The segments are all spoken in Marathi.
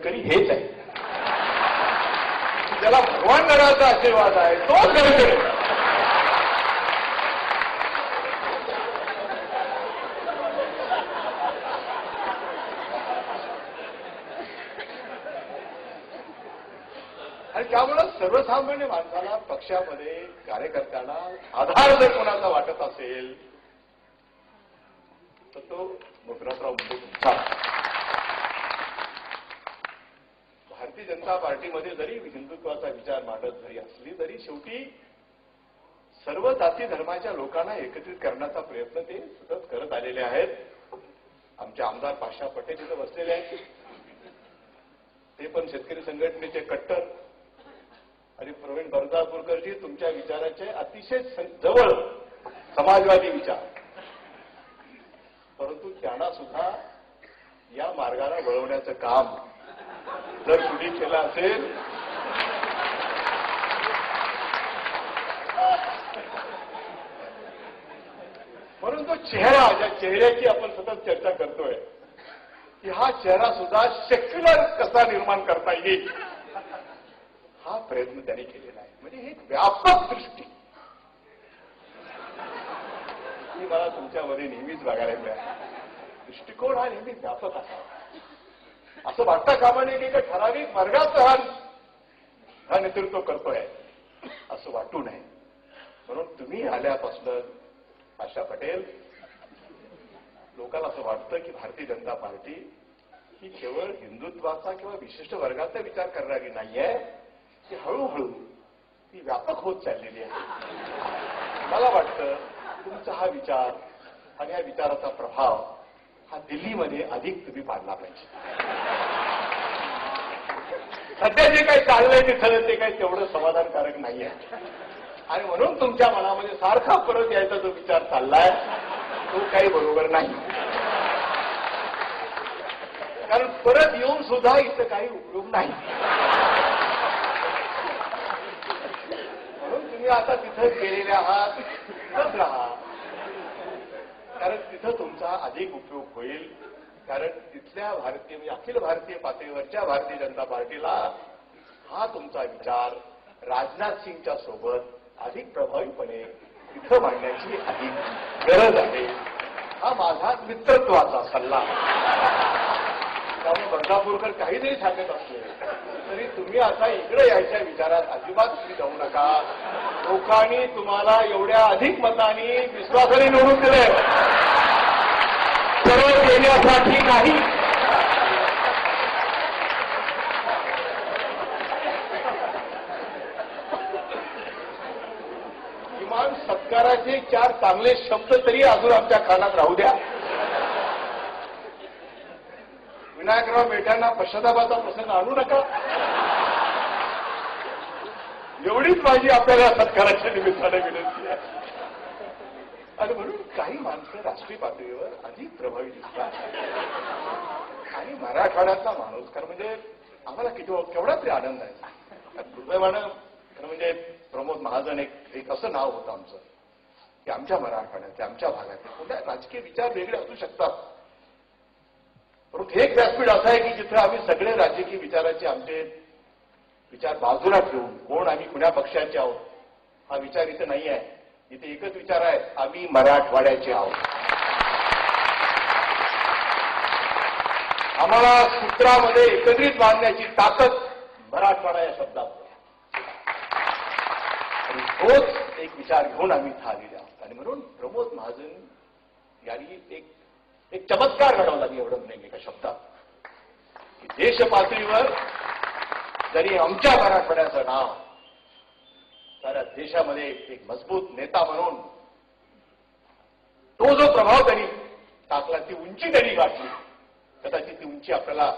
शेतकरी हेच आहे. ज्याला भगवान नराचा आशीर्वाद आहे तो खरं करेल. आणि त्यामुळे सर्वसामान्य माणसाला, पक्षामध्ये कार्यकर्त्यांना आधार जर कोणाचा वाटत असेल तर तो मुद्रातराव म्हणजे तुमचा. भारतीय जनता पार्टीमध्ये जरी हिंदुत्वाचा विचार मांडत जरी असली तरी शेवटी सर्व जाती धर्माच्या लोकांना एकत्रित करण्याचा प्रयत्न ते सतत करत आलेले आहेत. आमचे आमदार पाशा पटेल इथं बसलेले आहेत. ते पण शेतकरी संघटनेचे कट्टर. आणि प्रवीण बर्दापूरकरजी तुमच्या विचाराचे अतिशय जवळ समाजवादी विचार. परंतु त्यांना सुद्धा या मार्गाला वळवण्याचं काम जर कुणी केलं असेल म्हणून तो चेहरा, ज्या चेहऱ्याची आपण सतत चर्चा करतोय की हा चेहरा सुद्धा सेक्युलर कसा निर्माण करता येईल हा प्रयत्न त्यांनी केलेला आहे. म्हणजे ही व्यापक दृष्टी ही मला तुमच्यामध्ये नेहमीच बघायला मिळाली. दृष्टिकोन हा नेहमी व्यापक असावा. असं वाटता कामा नये की एका ठराविक वर्गाचं हा नेतृत्व करतोय असं वाटू नये. म्हणून तुम्ही आल्यापासून आशा पटेल लोकांना असं वाटतं की भारतीय जनता पार्टी ही केवळ हिंदुत्वाचा किंवा विशिष्ट वर्गाचा विचार करणारी नाहीये, ती हळूहळू ती व्यापक होत चाललेली आहे. मला वाटतं तुमचा हा विचार आणि या विचाराचा प्रभाव हा दिल्लीमध्ये अधिक तुम्ही पाडला पाहिजे. सध्या जे काही चाललंय तिथं ते काही तेवढं समाधानकारक नाही आहे. आणि म्हणून तुमच्या मनामध्ये सारखा परत यायचा जो विचार चाललाय तो काही बरोबर नाही. कारण परत येऊन सुद्धा इथं काही उपयोग नाही. म्हणून तुम्ही आता तिथं गेलेले आहात, तिथंच राहा. कारण तिथं तुमचा अधिक उपयोग होईल. कारण तिथल्या भारतीय म्हणजे अखिल भारतीय पातळीवरच्या भारतीय जनता पार्टीला हा तुमचा विचार राजनाथ सिंगच्या सोबत अधिक प्रभावीपणे तिथं मांडण्याची अधिक गरज आहे. हा माझा मित्रत्वाचा सल्ला. त्यामुळे बर्दापूरकर काही जरी सांगत असले तरी तुम्ही आता इकडे यायच्या विचारात अजिबात तुम्ही जाऊ नका. लोकांनी तुम्हाला एवढ्या अधिक मतांनी विश्वासाने निवडून दिले परत येण्यासाठी नाही. किमान सत्काराचे 4 चांगले शब्द तरी अजून आमच्या कानात राहू द्या. विनायकराव मेट्यांना पश्चातापाचा प्रसंग आणू नका. एवढीच माझी आपल्याला सत्काराच्या निमित्ताने विनंती आहे. आणि म्हणून काही माणसं राष्ट्रीय पातळीवर अधिक प्रभावी दिसतात. आणि मराठवाड्यातला माणूस खरं म्हणजे आम्हाला केवढा तरी आनंद आहे. दुर्दैवानं खरं म्हणजे प्रमोद महाजन एक असं नाव होतं आमचं की आमच्या मराठवाड्यातले, आमच्या भागातले कुठल्या राजकीय विचार वेगळे असू शकतात. परंतु एक व्यासपीठ असं आहे की जिथे आम्ही सगळे राजकीय विचाराचे आमचे विचार बाजूला ठेवून कोण आम्ही कुण्या पक्षाचे आहोत हा विचार इथे नाही आहे. इथे एकच विचार आहे, आम्ही मराठवाड्याचे आहोत. आम्हाला सूत्रामध्ये एकत्रित बांधण्याची ताकद मराठवाडा या शब्दात आणि तोच एक विचार घेऊन आम्ही इथं आलेले आहोत. आणि म्हणून प्रमोद महाजन यांनी एक चमत्कार घडवला. मी एवढं म्हणेन एका शब्दात की देश पातळीवर जरी आमच्या मराठवाड्याचं नाव साऱ्या देशामध्ये एक मजबूत नेता म्हणून तो जो प्रभाव त्यांनी टाकला, ती उंची त्यांनी गाठली. कदाचित ती उंची आपल्याला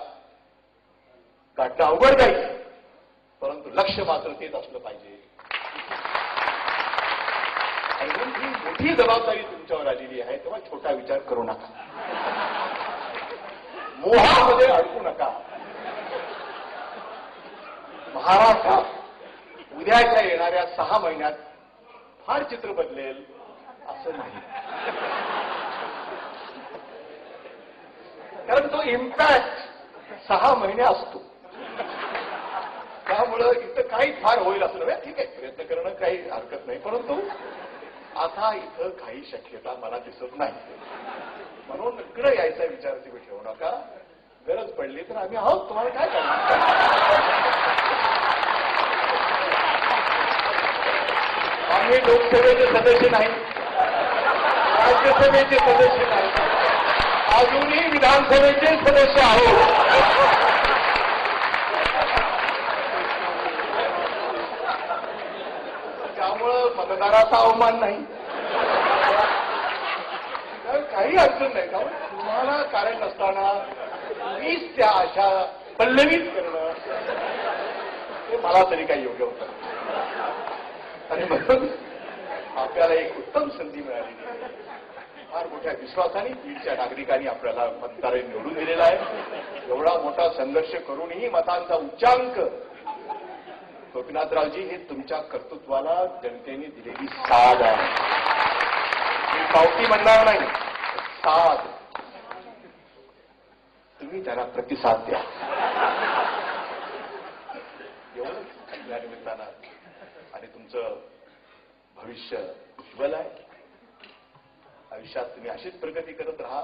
गाठणं अवघड जाईल, परंतु लक्ष मात्र तेच असलं पाहिजे. आणि म्हणून ही मोठी जबाबदारी तुमच्यावर आलेली आहे. तेव्हा छोटा विचार करू नका, मोहामध्ये अडकू नका. महाराष्ट्रात उद्याच्या येणाऱ्या 6 महिन्यात फार चित्र बदलेल असं नाही. कारण तो इम्पॅक्ट 6 महिने असतो. त्यामुळं इथं काही फार होईल असं नव्हे. ठीक आहे, प्रयत्न करणं काही हरकत नाही, परंतु आता इथं काही शक्यता मला दिसत नाही. म्हणून इकडे यायचा विचार तुम्ही ठेवू नका. गरज पडली तर आम्ही आहोत, तुम्हाला काय करणार. आम्ही लोकसभेचे सदस्य नाही, राज्यसभेचे सदस्य नाही, अजूनही विधानसभेचे सदस्य आहोत. त्यामुळं मतदाराचा अवमान नाही, काही अडचण नाही. त्यामुळे तुम्हाला कारण नसताना मीच त्या आशा पल्लवित करणं ते मला तरी काही योग्य होतं. आणि म्हणून आपल्याला एक उत्तम संधी मिळालेली आहे. फार मोठ्या विश्वासाने बीडच्या नागरिकांनी आपल्याला मतदारांनी निवडून दिलेला आहे. एवढा मोठा संघर्ष करूनही मतांचा उच्चांक, गोपीनाथरावजी, हे तुमच्या कर्तृत्वाला जनतेने दिलेली साथ आहे. मी पावती म्हणणार नाही, साथ. तुम्ही त्याला प्रतिसाद द्या. एवढंच या निमित्तानं. आणि तुमचं भविष्य उज्ज्वल आहे. आयुष्यात तुम्ही अशीच प्रगती करत राहा.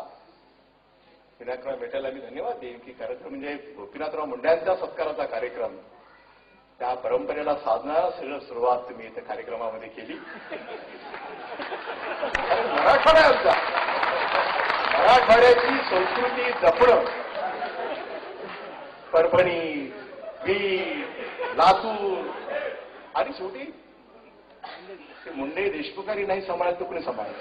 विनायकराव मेटेला मी धन्यवाद देईन की कार्यक्रम म्हणजे गोपीनाथराव मुंड्यांच्या सत्काराचा कार्यक्रम, त्या परंपरेला साधणारा सगळं सुरुवात तुम्ही इथं कार्यक्रमामध्ये केली. मराठवाडा आमचा, मराठवाड्याची संस्कृती जपणं, परभणी, बीड, लातूर, आणि शेवटी मुंडे देशमुखांनी नाही सांभाळत तर कुणी सांभाळत.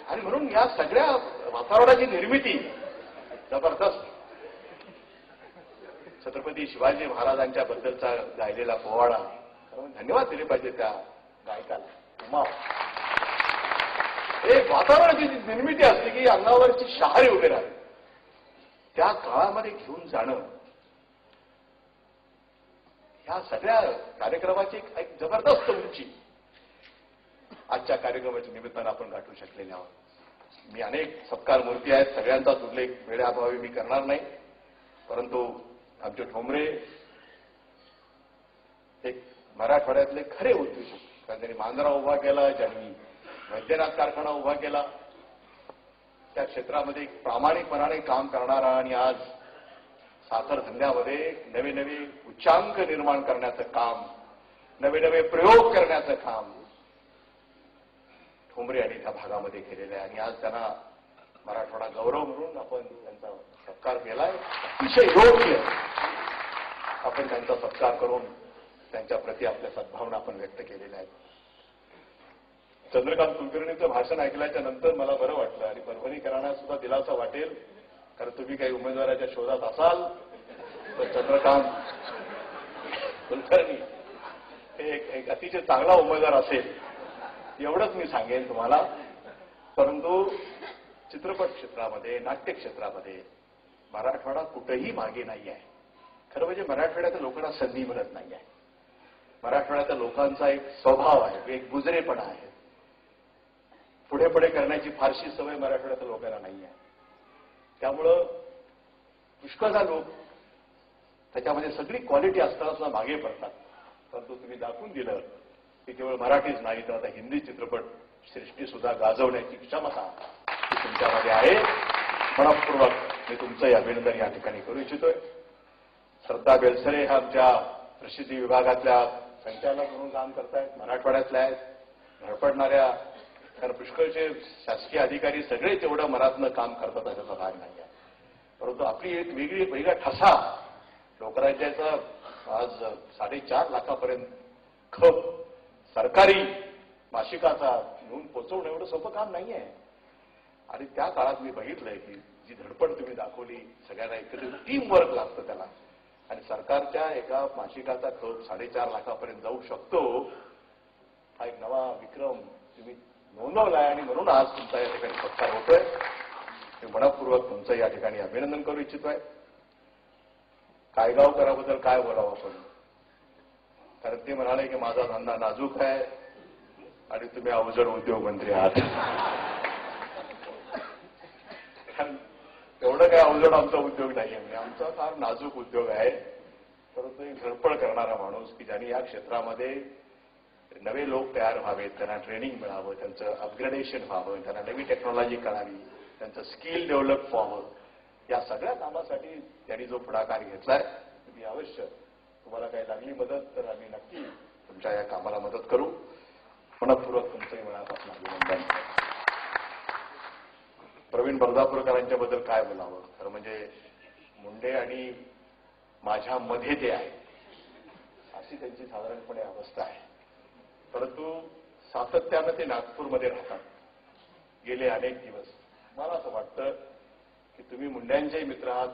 आणि म्हणून या सगळ्या वातावरणाची निर्मिती जबरदस्त. छत्रपती शिवाजी महाराजांच्या बद्दलचा गायलेला पोवाडा, धन्यवाद दिले पाहिजे त्या गायकाला. उमा, एक वातावरणाची जी निर्मिती असते की अंगावरची शहारे उभे राहते, त्या काळामध्ये घेऊन जाणं, ह्या सगळ्या कार्यक्रमाची एक जबरदस्त उंची आजच्या कार्यक्रमाच्या निमित्तानं आपण गाठू शकलेले आहोत. मी अनेक सत्कार मूर्ती आहेत, सगळ्यांचाच उल्लेख वेळेअभावी मी करणार नाही, परंतु आमचे ठोंबरे एक मराठवाड्यातले खरे उद्योजक, कारण त्यांनी मांजरा उभा केला, ज्यांनी वैद्यनाथ कारखाना उभा केला, त्या क्षेत्रामध्ये प्रामाणिकपणाने काम करणारा आणि आज साखर धंद्यामध्ये नवे नवे उच्चांक निर्माण करण्याचं काम, नवे नवे प्रयोग करण्याचं काम ठोंबरे यांनी त्या भागामध्ये केलेलं आहे. आणि आज त्यांना मराठवाडा गौरव म्हणून आपण त्यांचा सत्कार केलाय. अतिशय योग्य आपण त्यांचा सत्कार करून त्यांच्या प्रती आपल्या सद्भावना आपण व्यक्त केलेल्या आहेत. चंद्रकांत कुलकर्णीचं भाषण ऐकल्याच्या नंतर मला बरं वाटलं आणि परभणीकरांना सुद्धा दिलासा वाटेल, कारण तुम्ही काही उमेदवाराच्या शोधात असाल तर चंद्रकांत कुलकर्णी हे एक अतिशय चांगला उमेदवार असेल, एवढंच मी सांगेन तुम्हाला. परंतु चित्रपट क्षेत्रामध्ये, नाट्य क्षेत्रामध्ये मराठवाडा कुठेही मागे नाही आहे. खरं म्हणजे मराठवाड्याच्या लोकांना संधी मिळत नाही आहे. मराठवाड्याच्या लोकांचा एक स्वभाव आहे, एक गुजरेपणा आहे. पुढे पुढे करण्याची फारशी सवय मराठवाड्याच्या लोकांना नाही आहे. त्यामुळं पुष्कळदा लोक त्याच्यामध्ये सगळी क्वालिटी असताना सुद्धा मागे पडतात. परंतु तुम्ही दाखवून दिलं की केवळ मराठीच नाही तर आता हिंदी चित्रपट सृष्टी सुद्धा गाजवण्याची क्षमता तुमच्यामध्ये आहे. मनपूर्वक मी तुमचंही अभिनंदन या ठिकाणी करू इच्छितोय. श्रद्धा बेलसरे ह्या आमच्या प्रसिद्धी विभागातल्या संचालक म्हणून काम करतायत, मराठवाड्यातल्या आहेत, धडपडणाऱ्या, कारण पुष्कळचे शासकीय अधिकारी सगळे तेवढं मनातनं काम करतात त्याचा भाग नाही आहे. परंतु आपली एक वेगळा ठसा लोकराज्याचा आज 4.5 लाखापर्यंत खप सरकारी मासिकाचा घेऊन पोहोचवणं एवढं सोपं काम नाही आहे. आणि त्या काळात मी बघितलंय की जी धडपड तुम्ही दाखवली, सगळ्यांना एकत्रित टीम वर्क लागतं त्याला, आणि सरकारच्या एका मासिकाचा खप 4.5 लाखापर्यंत जाऊ शकतो, हा एक नवा विक्रम तुम्ही नोंदवलाय. आणि म्हणून आज तुमचा या ठिकाणी सत्कार होतोय. मी मनपूर्वक तुमचं या ठिकाणी अभिनंदन करू इच्छितोय. कायगावकराबद्दल काय बोलावं आपण, कारण ते म्हणाले की माझा धंदा नाजूक आहे आणि तुम्ही अवजड उद्योगमंत्री आहात. एवढं काय अवजड आमचा उद्योग नाही आहे. आमचा फार नाजूक उद्योग आहे. परंतु एक धडपड करणारा माणूस की ज्यांनी या क्षेत्रामध्ये नवे लोक तयार व्हावेत, त्यांना ट्रेनिंग मिळावं, त्यांचं अपग्रेडेशन व्हावं, त्यांना नवी टेक्नॉलॉजी कळावी, त्यांचं स्किल डेव्हलप व्हावं, या सगळ्या कामासाठी त्यांनी जो पुढाकार घेतलाय, तुम्ही अवश्य, तुम्हाला काही लागली मदत तर आम्ही नक्की तुमच्या या कामाला मदत करू. मनपूर्वक तुमचंही मनापासून अभिनंदन. प्रवीण बर्दापूरकरांच्याबद्दल काय बोलावं, खरं म्हणजे मुंडे आणि माझ्यामध्ये ते आहे अशी त्यांची साधारणपणे अवस्था आहे. परंतु सातत्यानं ते नागपूरमध्ये राहतात गेले अनेक दिवस. मला असं वाटतं की तुम्ही मुंड्यांचे मित्र आहात,